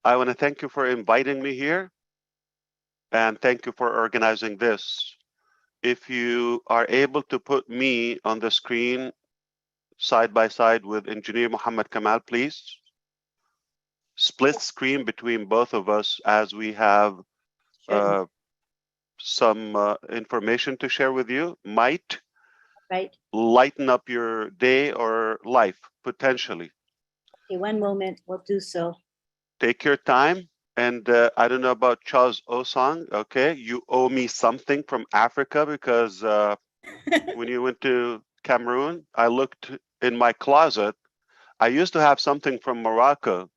I want to thank you for inviting me here, and thank you for organizing this. If you are able to put me on the screen side by side with Engineer Muhammad Kamal, please. Split screen between both of us as we have Sure. some information to share with you. Might Right. lighten up your day or life, potentially. Okay, one moment. We'll do so. Take your time. And I don't know about Charles Osang. Okay, you owe me something from Africa because when you went to Cameroon, I looked in my closet. I used to have something from Morocco,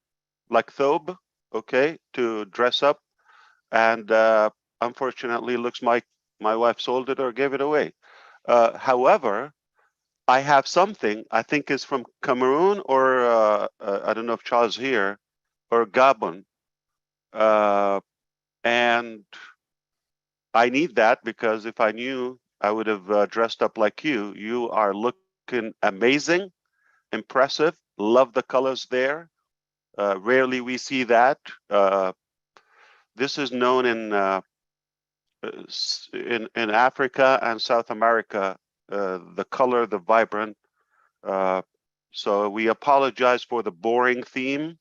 like thobe, okay, to dress up. And unfortunately, looks like my wife sold it or gave it away. However, I have something I think is from Cameroon or I don't know if Charles here or Gabon. Uh, and I need that because if I knew, I would have dressed up like you. You are looking amazing, impressive. Love the colors there. Rarely we see that. Uh, this is known in Africa and South America. The color, the vibrant. Uh, so we apologize for the boring theme,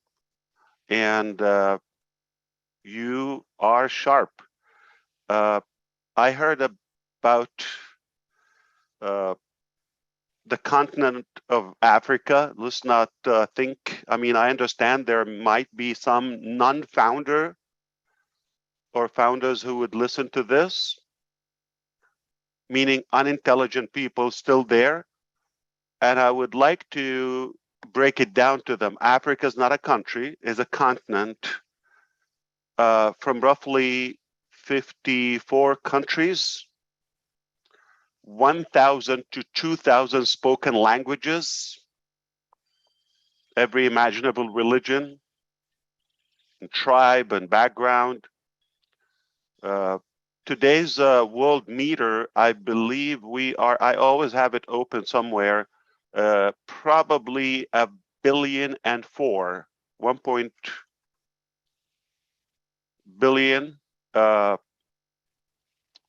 and you are sharp. Uh, I heard about uh, the continent of Africa. Let's not think. I mean, I understand there might be some non-founder or founders who would listen to this, meaning unintelligent people still there. And I would like to break it down to them. Africa is not a country, is a continent from roughly 54 countries, 1,000 to 2,000 spoken languages, every imaginable religion, and tribe, and background. Uh, today's world meter, I believe we are, I always have it open somewhere, probably a billion and four, 1 billion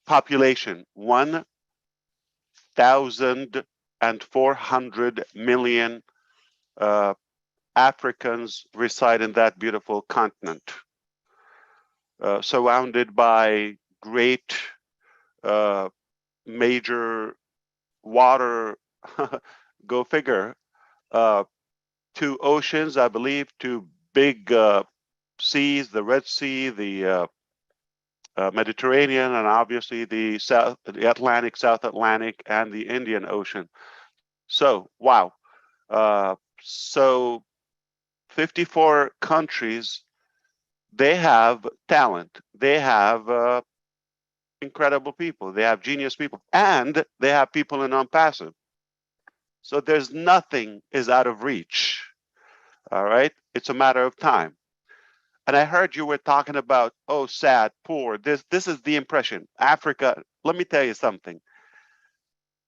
population, 1,400 million uh, Africans reside in that beautiful continent, surrounded by great major water, go figure, uh, two oceans, I believe, two big seas, the Red Sea, the Mediterranean, and obviously the Atlantic, South Atlantic, and the Indian Ocean. So, wow. So 54 countries, they have talent. They have incredible people. They have genius people, and they have people in Onpassive. So there's nothing is out of reach. All right, it's a matter of time. And I heard you were talking about, oh, sad, poor. This is the impression. Africa. Let me tell you something.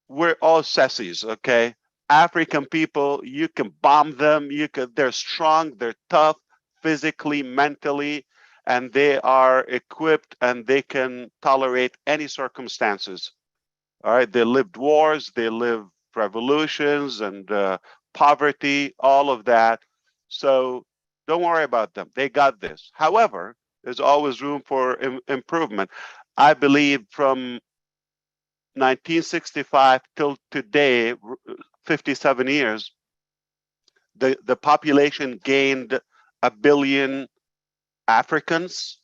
We're all sissies, okay? African people, you can bomb them. They're strong. They're tough, physically, mentally, and they are equipped and they can tolerate any circumstances. All right, they lived wars, they lived revolutions and poverty, all of that. So don't worry about them. They got this. However, there's always room for improvement. I believe from 1965 till today, 57 years, the population gained a billion Africans,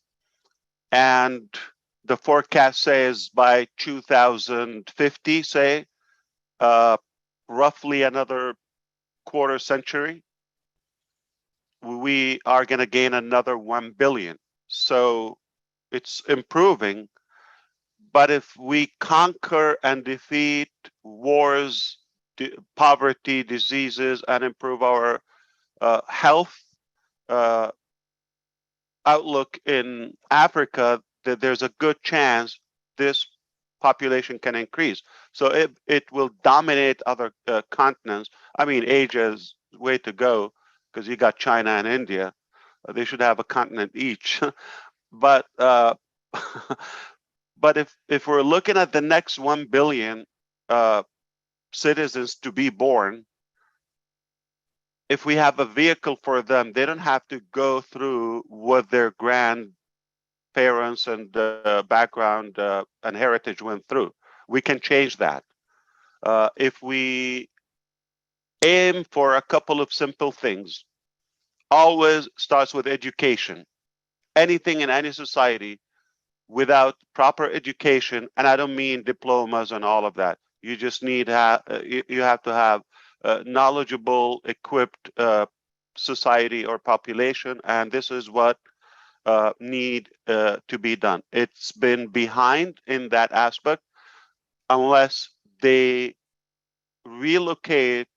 and the forecast says by 2050, say, uh, roughly another quarter century, we are going to gain another 1 billion. So it's improving. But if we conquer and defeat wars, poverty, diseases, and improve our health uh, outlook in Africa, that there's a good chance this population can increase. So it will dominate other continents. I mean, Asia is way to go because you got China and India. They should have a continent each. But but if we're looking at the next 1 billion citizens to be born, if we have a vehicle for them, they don't have to go through what their grandparents and background and heritage went through. We can change that. If we aim for a couple of simple things, always starts with education. Anything in any society without proper education, and I don't mean diplomas and all of that. You just need you have to have knowledgeable, equipped society or population, and this is what need to be done. It's been behind in that aspect unless they relocate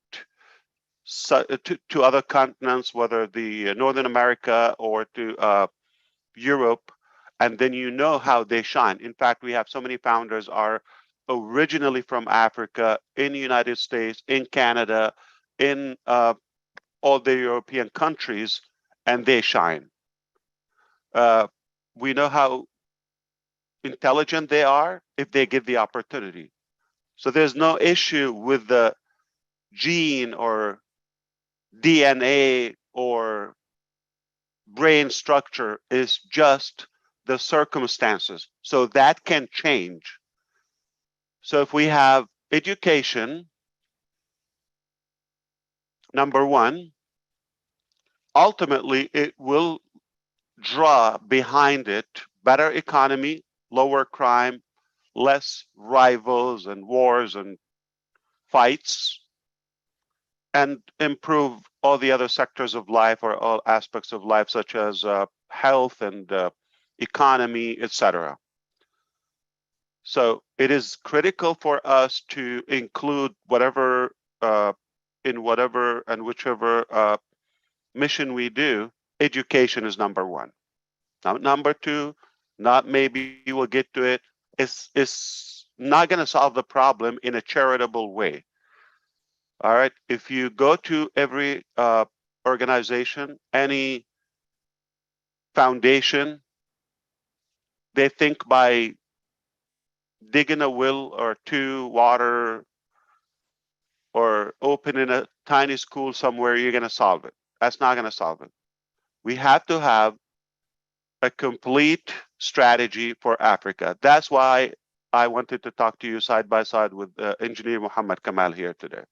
to other continents, whether the Northern America or to Europe, and then you know how they shine. In fact, we have so many founders are originally from Africa, in the United States, in Canada, in all the European countries, and they shine. Uh, we know how intelligent they are if they give the opportunity. So there's no issue with the gene or DNA or brain structure, is just the circumstances. So that can change. So if we have education, number one, ultimately it will draw behind it better economy, lower crime, less rivals and wars and fights, and improve all the other sectors of life or all aspects of life, such as health and economy, etc. So it is critical for us to include whatever in whatever and whichever mission we do. Education is number one. Now, number two, not maybe we'll get to it, is not going to solve the problem in a charitable way. All right. If you go to every organization, any foundation, they think by digging a well or two water or opening a tiny school somewhere, you're going to solve it. That's not going to solve it. We have to have a complete strategy for Africa. That's why I wanted to talk to you side by side with Engineer Muhammad Kamal here today.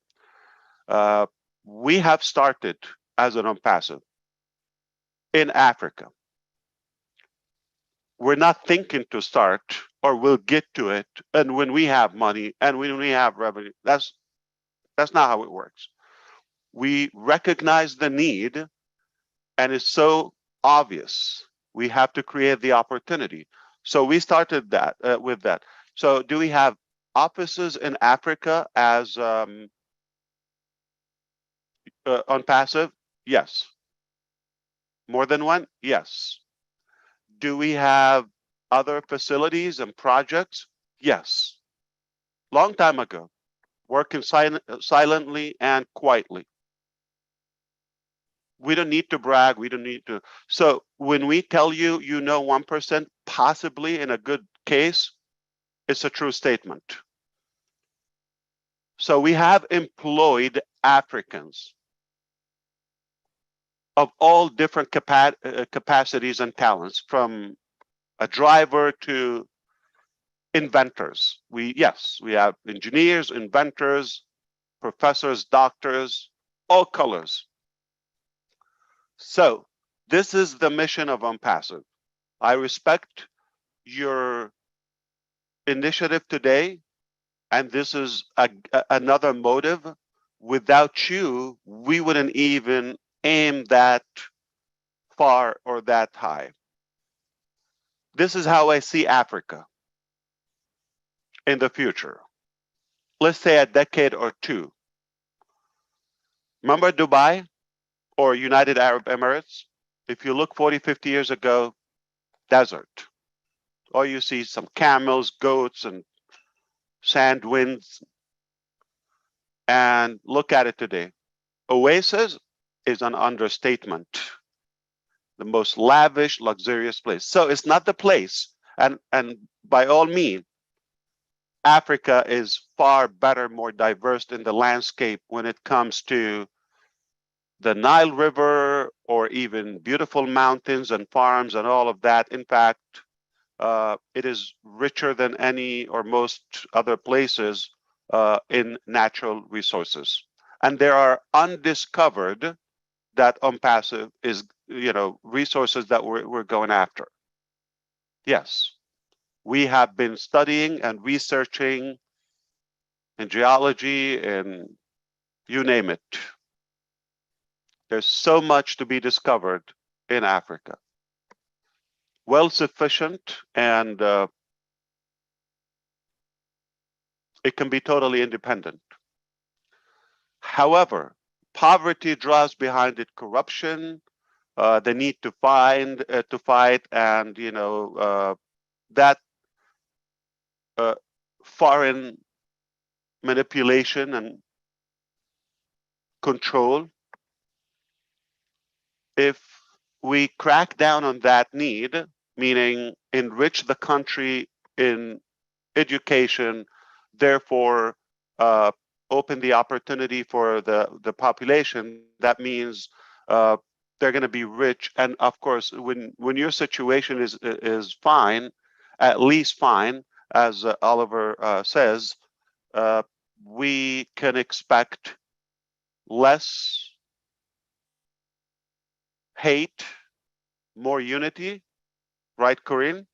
Uh, we have started as an Onpassive in Africa. We're not thinking to start, or we'll get to it, and when we have money and when we have revenue. That's not how it works. We recognize the need, and it's so obvious. We have to create the opportunity. So we started that with that. So do we have offices in Africa as Onpassive? Yes. More than one? Yes. Do we have other facilities and projects? Yes. Long time ago, working silently and quietly. We don't need to brag. We don't need to. So when we tell you, 1%, possibly in a good case, it's a true statement. So we have employed Africans of all different capacities and talents, from a driver to inventors. Yes, we have engineers, inventors, professors, doctors, all colors. So this is the mission of Onpassive. I respect your initiative today, and this is another motive. Without you, we wouldn't even aim that far or that high. This is how I see Africa in the future. Let's say a decade or two. Remember Dubai or United Arab Emirates? If you look 40, 50 years ago, desert. Or you see some camels, goats, and sand winds. And look at it today. Oasis is an understatement. the most lavish, luxurious place. So it's not the place. And by all means, Africa is far better, more diverse in the landscape when it comes to the Nile River or even beautiful mountains and farms and all of that. In fact, it is richer than any or most other places in natural resources. And there are undiscovered that Onpassive is, resources that we're going after. Yes, we have been studying and researching in geology and you name it. There's so much to be discovered in Africa. Well sufficient, and it can be totally independent. However, poverty draws behind it corruption, the need to fight, and that uh, foreign manipulation and control. If we crack down on that need, meaning enrich the country in education, therefore uh, open the opportunity for the population, that means uh, they're going to be rich. And of course, when your situation is fine, at least fine, as Oliver says, uh, we can expect less hate, more unity, right, Corinne?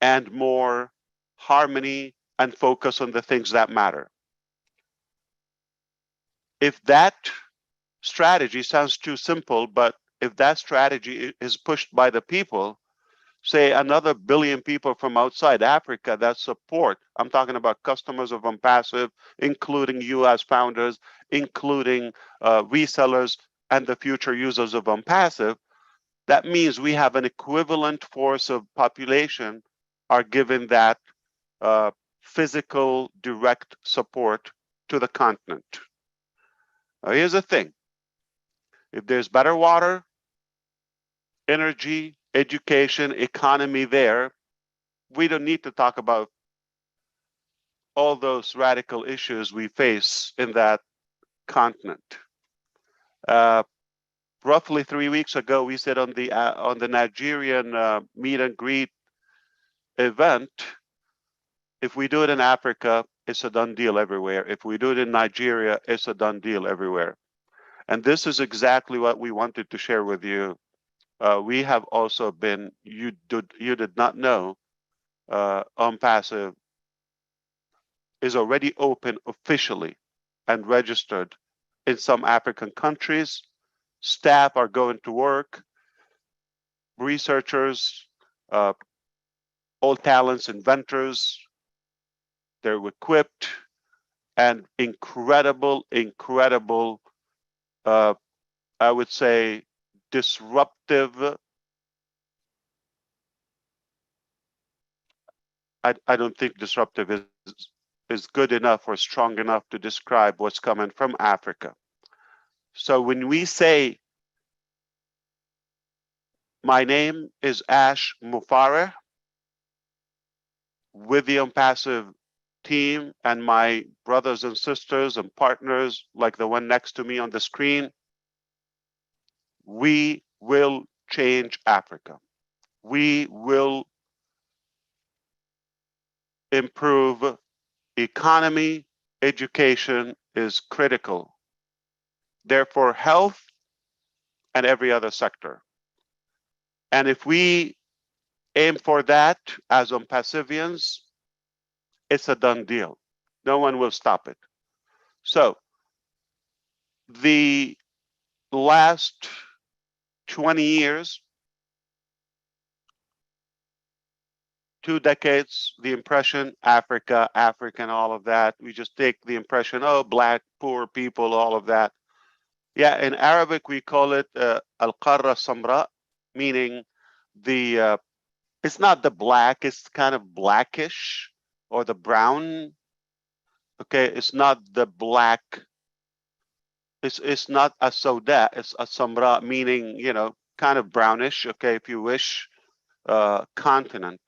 And more harmony and focus on the things that matter. If that strategy sounds too simple, but if that strategy is pushed by the people, say another billion people from outside Africa that support, I'm talking about customers of Onpassive, including you as founders, including resellers and the future users of Onpassive, that means we have an equivalent force of population are given that uh, physical direct support to the continent. Now, here's the thing. If there's better water, energy, education, economy there, we don't need to talk about all those radical issues we face in that continent. Uh, Roughly 3 weeks ago, we said on the Nigerian meet and greet event, if we do it in Africa, it's a done deal everywhere. If we do it in Nigeria, it's a done deal everywhere. And this is exactly what we wanted to share with you. We have also been, you did not know, Onpassive is already open officially and registered in some African countries. Staff are going to work, researchers, uh, all talents, inventors, they're equipped, and incredible, uh, I would say, disruptive. I don't think disruptive is good enough or strong enough to describe what's coming from Africa. So when we say, my name is Ash Mufareh with the Onpassive team and my brothers and sisters and partners like the one next to me on the screen, we will change Africa. We will improve economy. Education is critical. Therefore, health and every other sector. And if we aim for that as Onpassivians, it's a done deal. No one will stop it. So the last 20 years, 2 decades, the impression, Africa, African, all of that. We just take the impression, oh, black, poor people, all of that. Yeah, in Arabic, we call it al-qarra samra, meaning it's not the black, it's kind of blackish or the brown. Okay, it's not the black. It's not a soda, it's a samra, meaning, kind of brownish, okay, if you wish, continent.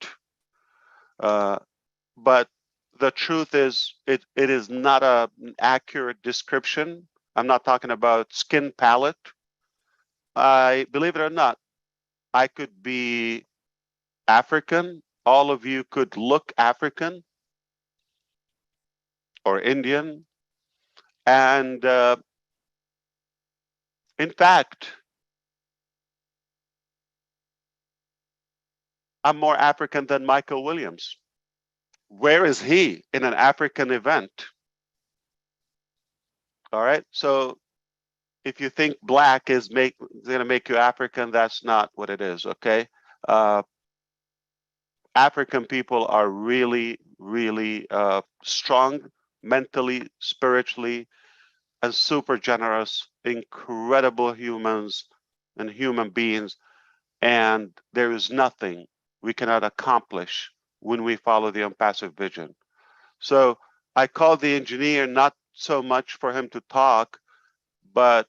Uh, but the truth is, it is not an accurate description. I'm not talking about skin palette. I believe it or not, I could be African. All of you could look African or Indian. And in fact, I'm more African than Michael Williams. Where is he in an African event? All right. So if you think black is going to make you African, that's not what it is. Okay. Uh, African people are really, really strong mentally, spiritually, and super generous, incredible humans and human beings. And there is nothing we cannot accomplish when we follow the Onpassive vision. So I called the engineer not so much for him to talk, but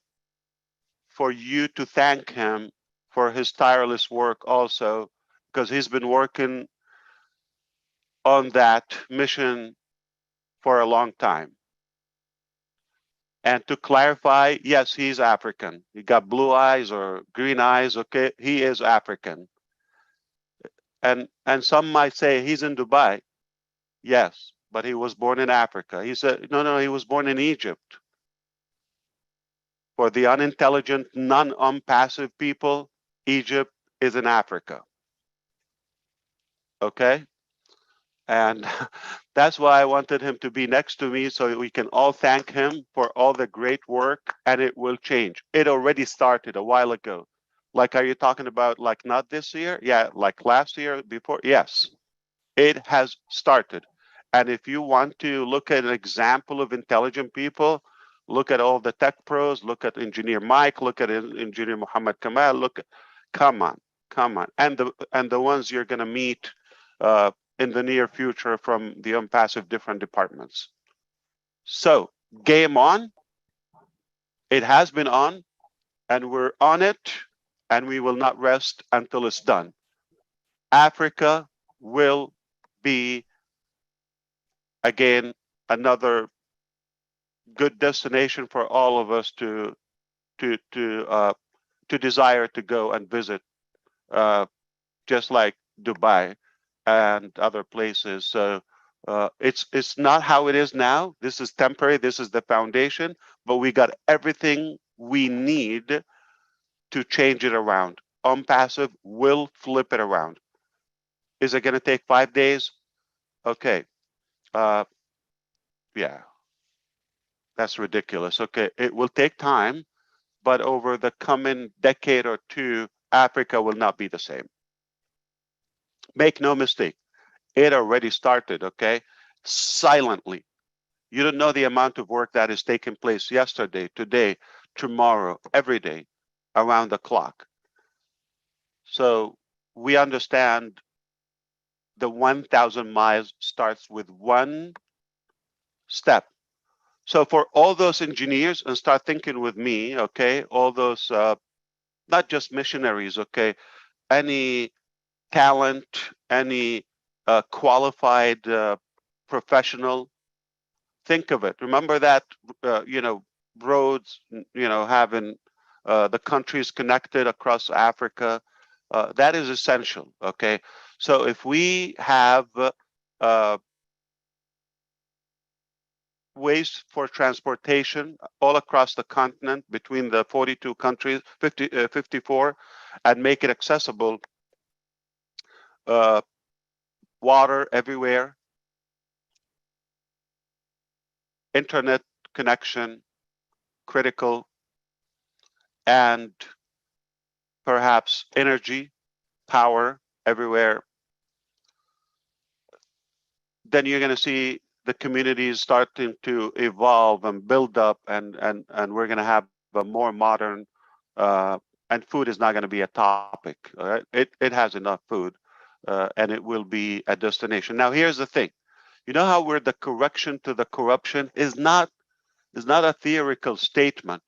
for you to thank him for his tireless work also, because he's been working on that mission for a long time. And to clarify, yes, he's African. He got blue eyes or green eyes, okay? He is African. And some might say he's in Dubai. Yes, but he was born in Africa. He said, no, he was born in Egypt. For the unintelligent, non-passive people, Egypt is in Africa. Okay? And that's why I wanted him to be next to me so we can all thank him for all the great work, and it will change. It already started a while ago. Like, are you talking about like not this year? Yeah, like last year before? Yes, it has started. And if you want to look at an example of intelligent people, look at all the tech pros, look at engineer Mike, look at engineer Muhammad Kamal, come on, come on. And the ones you're going to meet in the near future from the Onpassive different departments. So game on. It has been on, and we're on it, and we will not rest until it's done. Africa will be again another good destination for all of us to to uh, to desire to go and visit, just like Dubai and other places. So it's not how it is now. This is temporary. This is the foundation, but we got everything we need to change it around. Onpassive will flip it around. Is it going to take 5 days? Okay. Uh, yeah, that's ridiculous. Okay, it will take time, but over the coming decade or two, Africa will not be the same. Make no mistake, it already started, okay? Silently. You don't know the amount of work that is taking place yesterday, today, tomorrow, every day, around the clock. So we understand the 1,000 miles starts with one step. So for all those engineers, and start thinking with me, okay, all those, not just missionaries, okay, any talent, any qualified professional, think of it. Remember that, roads, having the countries connected across Africa, that is essential, okay? So if we have ways for transportation all across the continent between the 42 countries, 54, and make it accessible, uh, water everywhere, internet connection critical, and perhaps energy, power everywhere, then you're going to see the communities starting to evolve and build up, and we're going to have a more modern, uh, and food is not going to be a topic. All right, it has enough food, and it will be a destination. Now, here's the thing: you know how we're the correction to the corruption is not a theoretical statement.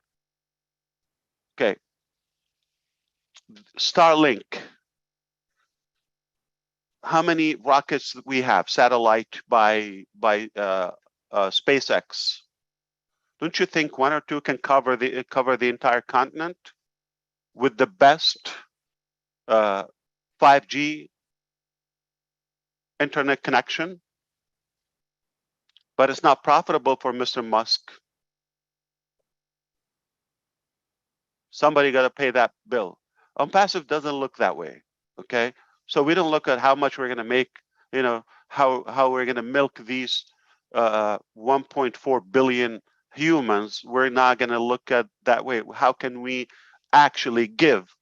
Okay, Starlink. How many rockets we have? Satellite by SpaceX. Don't you think one or two can cover the entire continent with the best 5G internet connection? But it's not profitable for Mr. Musk. Somebody got to pay that bill. Onpassive doesn't look that way. Okay, so we don't look at how much we're going to make. How we're going to milk these 1.4 billion humans. We're not going to look at that way. How can we actually give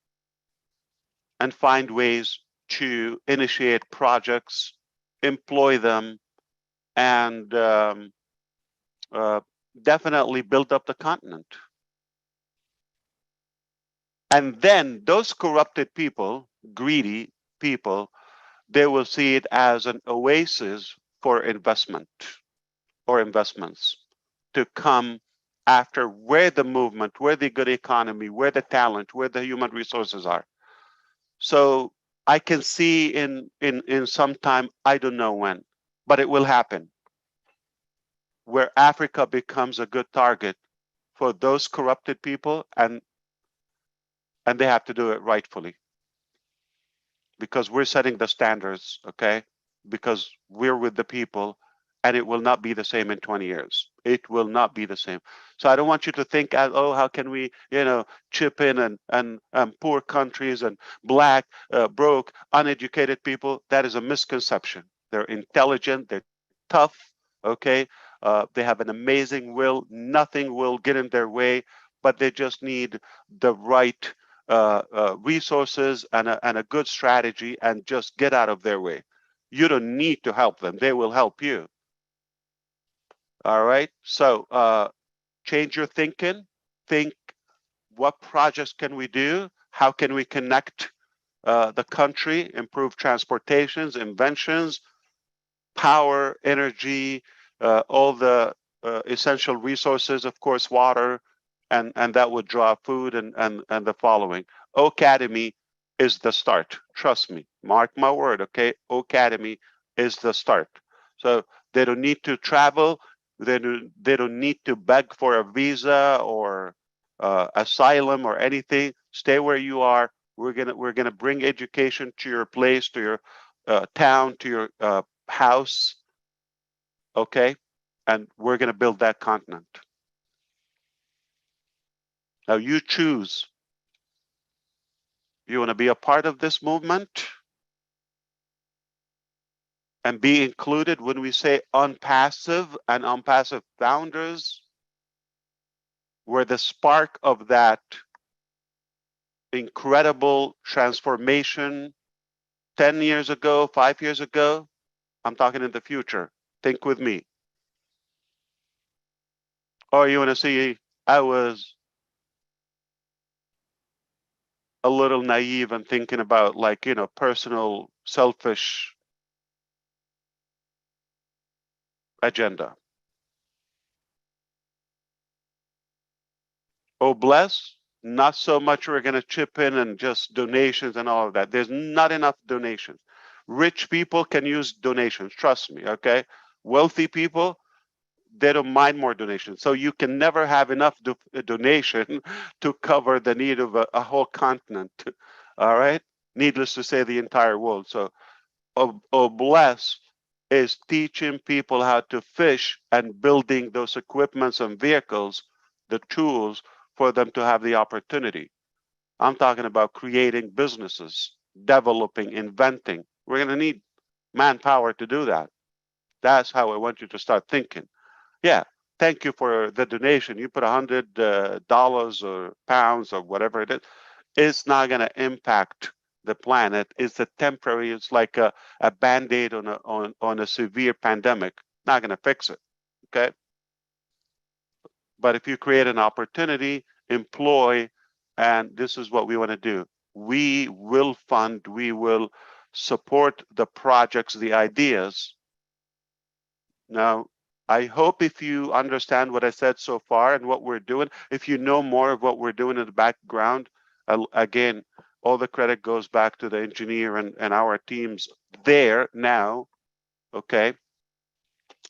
and find ways to initiate projects, employ them, and definitely build up the continent? And then those corrupted people, greedy people, they will see it as an oasis for investment or investments to come after where the movement, where the good economy, where the talent, where the human resources are. So I can see in some time, I don't know when, but it will happen, where Africa becomes a good target for those corrupted people, and they have to do it rightfully, because we're setting the standards, okay? Because we're with the people, and it will not be the same in 20 years. It will not be the same. So I don't want you to think, oh, how can we, chip in and poor countries and black, broke, uneducated people? That is a misconception. They're intelligent, they're tough, okay? They have an amazing will. Nothing will get in their way, but they just need the right resources and a good strategy, and just get out of their way. You don't need to help them. They will help you. All right. So change your thinking. Think, what projects can we do? How can we connect the country, improve transportations, inventions, power, energy, all the essential resources, of course, water, and that would draw food and the following. Academy is the start. Trust me. Mark my word, okay? Academy is the start. So they don't need to travel. They don't need to beg for a visa or asylum or anything. Stay where you are. We're gonna bring education to your place, to your town, to your house, okay? And we're going to build that continent. Now you choose. You want to be a part of this movement and be included when we say Onpassive and Onpassive founders, where the spark of that incredible transformation 10 years ago, 5 years ago, I'm talking in the future. Think with me. Or you want to see, I was a little naive and thinking about, like, personal, selfish agenda. Oh, bless, not so much we're going to chip in and just donations and all of that. There's not enough donations. Rich people can use donations, trust me, okay? Wealthy people, they don't mind more donations. So you can never have enough donation to cover the need of a whole continent, all right? Needless to say, the entire world. So, bless is teaching people how to fish and building those equipments and vehicles, the tools for them to have the opportunity. I'm talking about creating businesses, developing, inventing. We're going to need manpower to do that. That's how I want you to start thinking. Yeah, thank you for the donation. You put $100 or pounds or whatever it is. It's not going to impact the planet. It's a temporary. It's like a band-aid on a severe pandemic. Not going to fix it. Okay. But if you create an opportunity, employ, and this is what we want to do. We will fund, we will support the projects, the ideas. Now, I hope if you understand what I said so far and what we're doing, if you know more of what we're doing in the background, again, all the credit goes back to the engineer and our teams there now. Okay.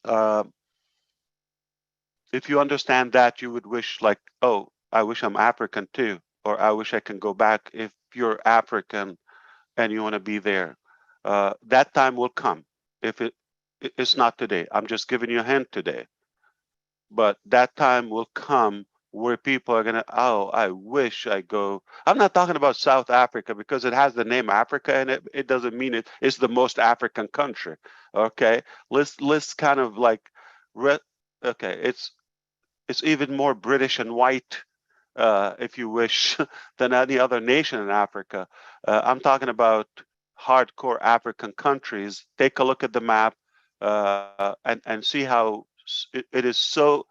Uh, if you understand that, you would wish like, oh, I wish I'm African too, or I wish I can go back. If you're African and you want to be there, that time will come. If it's not today, I'm just giving you a hint today, but that time will come where people are gonna, oh, I wish I go. I'm not talking about South Africa because it has the name Africa in it. It doesn't mean it's the most African country. Okay, let's kind of like, okay, it's even more British and white, if you wish, than any other nation in Africa. I'm talking about hardcore African countries. Take a look at the map, and see how it is so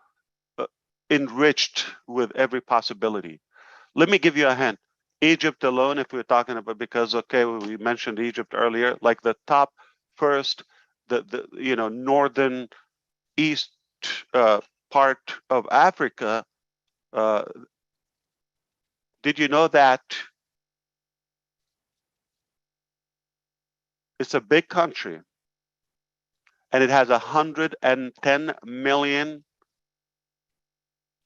uh, enriched with every possibility. Let me give you a hint. Egypt alone, if we're talking about, because okay, we mentioned Egypt earlier, like the top first, the northern east uh, part of Africa. Uh, did you know that it's a big country and it has 110 million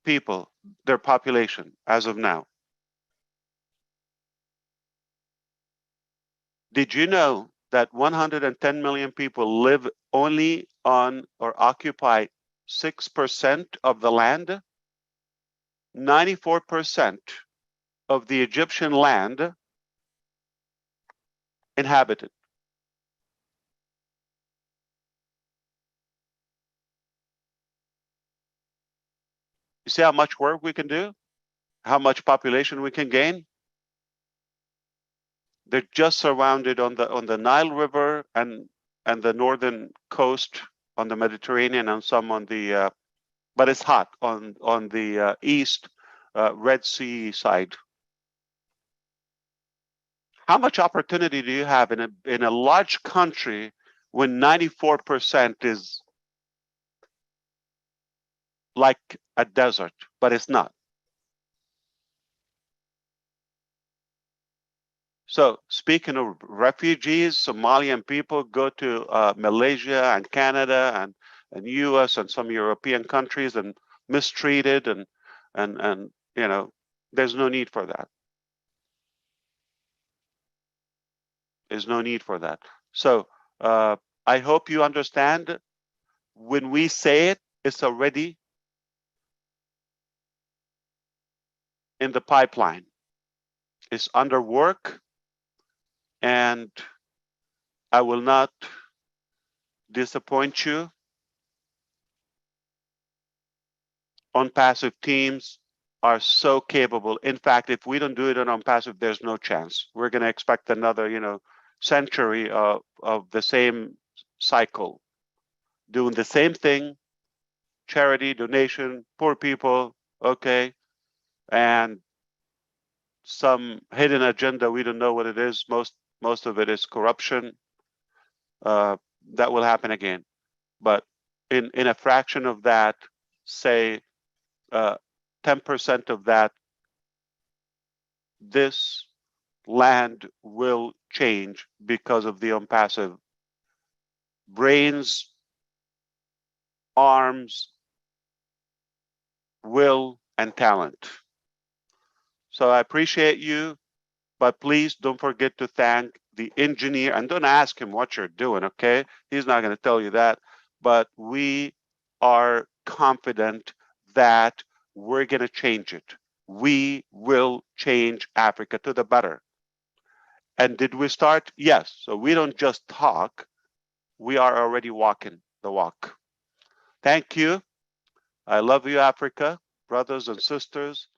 people, their population as of now? Did you know that 110 million people live only on or occupy 6% of the land? 94% of the Egyptian land inhabited. You see how much work we can do? How much population we can gain? They're just surrounded on the Nile River and the northern coast on the Mediterranean and some on the but it's hot on the east Red Sea side. How much opportunity do you have in a large country when 94% is like a desert, but it's not? So speaking of refugees, Somalian people go to Malaysia and Canada and US and some European countries and mistreated and there's no need for that. There's no need for that. So I hope you understand when we say it, it's already in the pipeline. It's under work, and I will not disappoint you. Onpassive teams are so capable. In fact, if we don't do it on Onpassive, there's no chance. We're going to expect another, century of the same cycle, doing the same thing, charity, donation, poor people, okay, and some hidden agenda. We don't know what it is. Most of it is corruption. That will happen again. But in a fraction of that, say 10% of that, this land will change because of the Onpassive brains, arms, will, and talent. So I appreciate you, but please don't forget to thank the engineer and don't ask him what you're doing, okay? He's not going to tell you that, but we are confident that we're going to change it. We will change Africa to the better. And did we start? Yes. So we don't just talk, we are already walking the walk. Thank you. I love you, Africa, brothers and sisters.